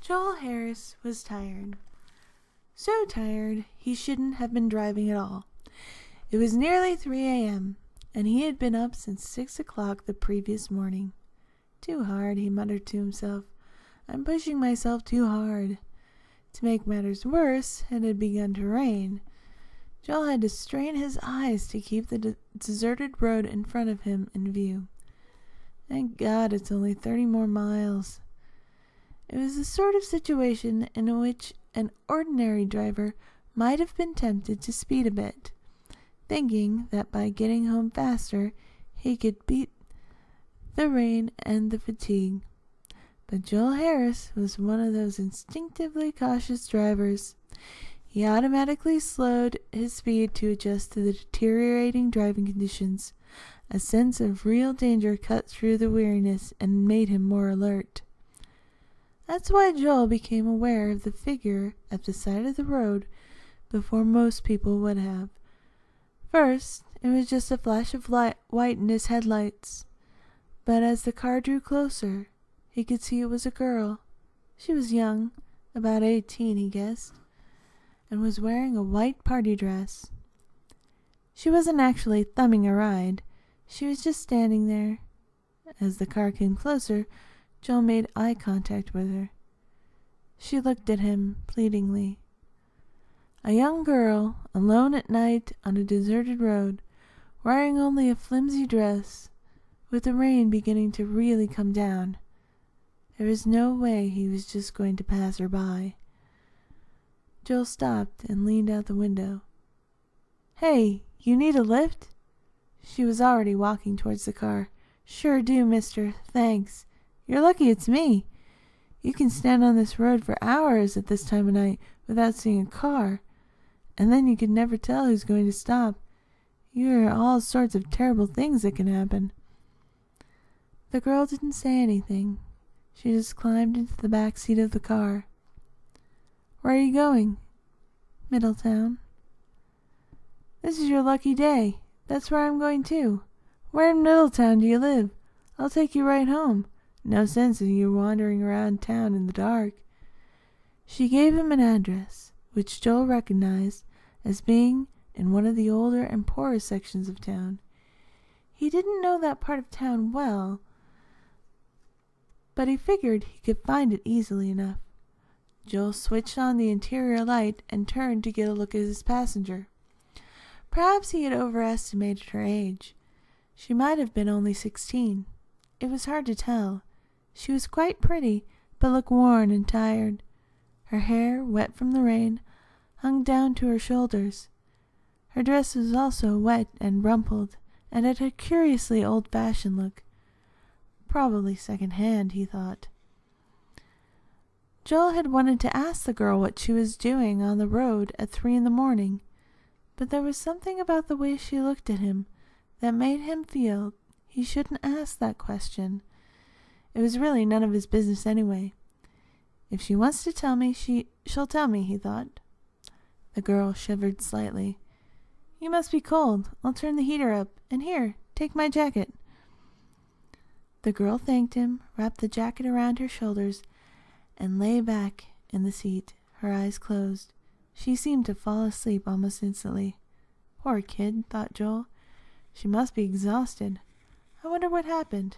Joel Harris was tired. So tired he shouldn't have been driving at all. It was nearly 3 a.m., and he had been up since 6 o'clock the previous morning. Too hard, he muttered to himself. I'm pushing myself too hard. To make matters worse, it had begun to rain. Joel had to strain his eyes to keep the deserted road in front of him in view. Thank God it's only 30 more miles. It was the sort of situation in which an ordinary driver might have been tempted to speed a bit, thinking that by getting home faster he could beat the rain and the fatigue. But Joel Harris was one of those instinctively cautious drivers. He automatically slowed his speed to adjust to the deteriorating driving conditions. A sense of real danger cut through the weariness and made him more alert. That's why Joel became aware of the figure at the side of the road before most people would have. First, it was just a flash of white in his headlights. But as the car drew closer, he could see it was a girl. She was young, about 18, he guessed, and was wearing a white party dress. She wasn't actually thumbing a ride. She was just standing there. As the car came closer, Joel made eye contact with her. She looked at him pleadingly. A young girl, alone at night on a deserted road, wearing only a flimsy dress, with the rain beginning to really come down. There was no way he was just going to pass her by. Joel stopped and leaned out the window. Hey, you need a lift? She was already walking towards the car. Sure do, mister. Thanks. You're lucky it's me. You can stand on this road for hours at this time of night without seeing a car, and then you can never tell who's going to stop. You hear all sorts of terrible things that can happen. The girl didn't say anything. She just climbed into the back seat of the car. Where are you going? Middletown. This is your lucky day. That's where I'm going too. Where in Middletown do you live? I'll take you right home. No sense in you wandering around town in the dark. She gave him an address, which Joel recognized as being in one of the older and poorer sections of town. He didn't know that part of town well, but he figured he could find it easily enough. Joel switched on the interior light and turned to get a look at his passenger. Perhaps he had overestimated her age. She might have been only 16. It was hard to tell. She was quite pretty, but looked worn and tired. Her hair, wet from the rain, hung down to her shoulders. Her dress was also wet and rumpled, and had a curiously old-fashioned look. Probably second-hand, he thought. Joel had wanted to ask the girl what she was doing on the road at 3 in the morning, but there was something about the way she looked at him that made him feel he shouldn't ask that question. It was really none of his business anyway. If she wants to tell me, she'll tell me, he thought. The girl shivered slightly. You must be cold. I'll turn the heater up. And here, take my jacket. The girl thanked him, wrapped the jacket around her shoulders, and lay back in the seat, her eyes closed. She seemed to fall asleep almost instantly. Poor kid, thought Joel. She must be exhausted. I wonder what happened.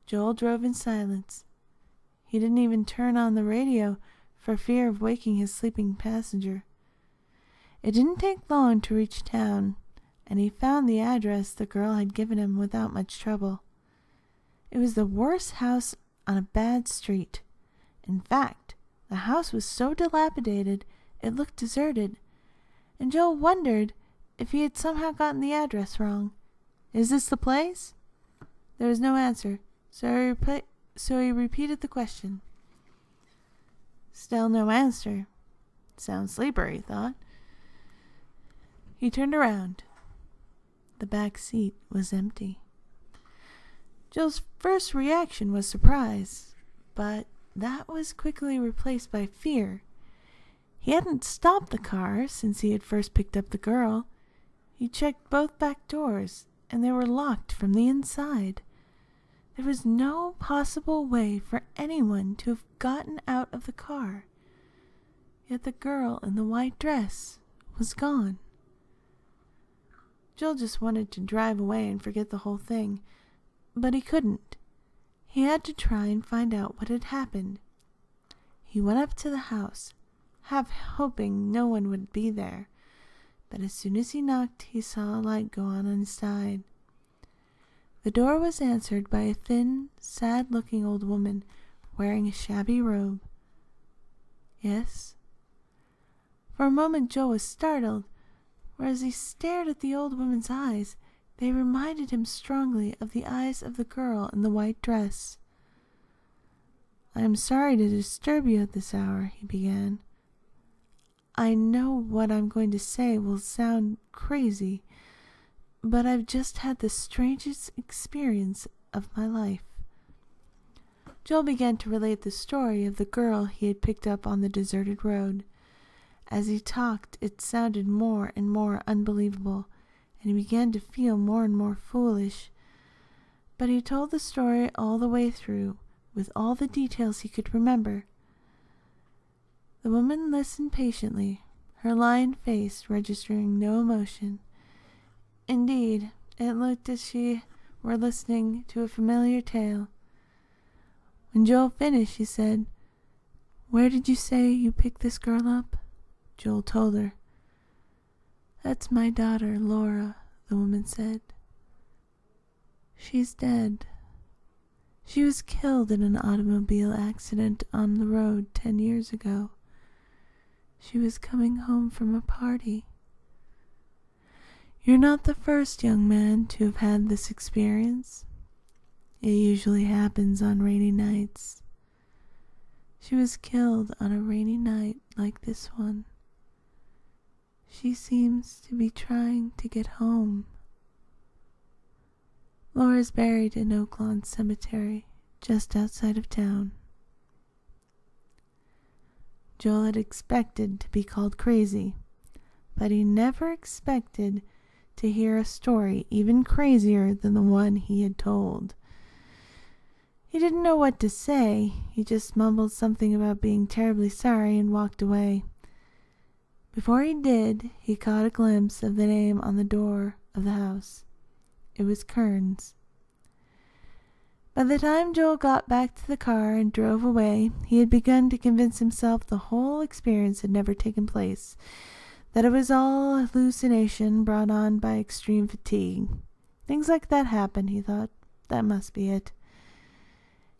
Joel drove in silence. He didn't even turn on the radio for fear of waking his sleeping passenger. It didn't take long to reach town, and he found the address the girl had given him without much trouble. It was the worst house on a bad street. In fact, the house was so dilapidated it looked deserted, and Joel wondered if he had somehow gotten the address wrong. Is this the place? There was no answer, so he repeated the question. Still no answer. Sound sleeper, he thought. He turned around. The back seat was empty. Joel's first reaction was surprise, but that was quickly replaced by fear. He hadn't stopped the car since he had first picked up the girl. He checked both back doors, and they were locked from the inside. There was no possible way for anyone to have gotten out of the car. Yet the girl in the white dress was gone. Joel just wanted to drive away and forget the whole thing, but he couldn't. He had to try and find out what had happened. He went up to the house, half hoping no one would be there, but as soon as he knocked, he saw a light go on inside. The door was answered by a thin, sad-looking old woman wearing a shabby robe. Yes? For a moment Joel was startled, for as he stared at the old woman's eyes, they reminded him strongly of the eyes of the girl in the white dress. "I am sorry to disturb you at this hour," he began. "I know what I'm going to say will sound crazy, but I've just had the strangest experience of my life." Joel began to relate the story of the girl he had picked up on the deserted road. As he talked, it sounded more and more unbelievable, and he began to feel more and more foolish. But he told the story all the way through, with all the details he could remember. The woman listened patiently, her lined face registering no emotion. Indeed, it looked as she were listening to a familiar tale. When Joel finished, she said, "Where did you say you picked this girl up?" Joel told her. "That's my daughter, Laura," the woman said. "She's dead. She was killed in an automobile accident on the road 10 years ago. She was coming home from a party. You're not the first young man to have had this experience. It usually happens on rainy nights. She was killed on a rainy night like this one. She seems to be trying to get home." Laura's buried in Oaklawn Cemetery, just outside of town. Joel had expected to be called crazy, but he never expected to hear a story even crazier than the one he had told. He didn't know what to say. He just mumbled something about being terribly sorry and walked away. Before he did, he caught a glimpse of the name on the door of the house. It was Kearns. By the time Joel got back to the car and drove away, he had begun to convince himself the whole experience had never taken place, that it was all a hallucination brought on by extreme fatigue. Things like that happen, he thought. That must be it.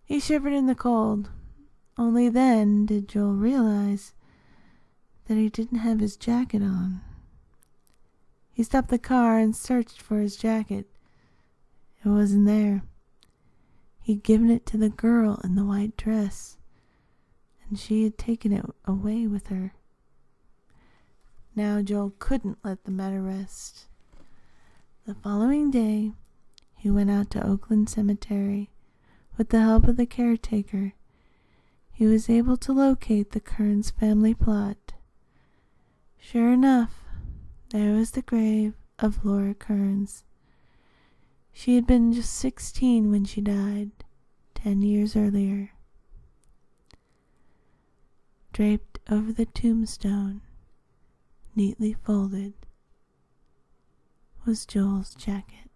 He shivered in the cold. Only then did Joel realize that he didn't have his jacket on. He stopped the car and searched for his jacket. It wasn't there. He'd given it to the girl in the white dress, and she had taken it away with her. Now Joel couldn't let the matter rest. The following day, he went out to Oakland Cemetery. With the help of the caretaker, he was able to locate the Kearns family plot. Sure enough, there was the grave of Laura Kearns. She had been just 16 when she died, 10 years earlier. Draped over the tombstone, neatly folded, was Joel's jacket.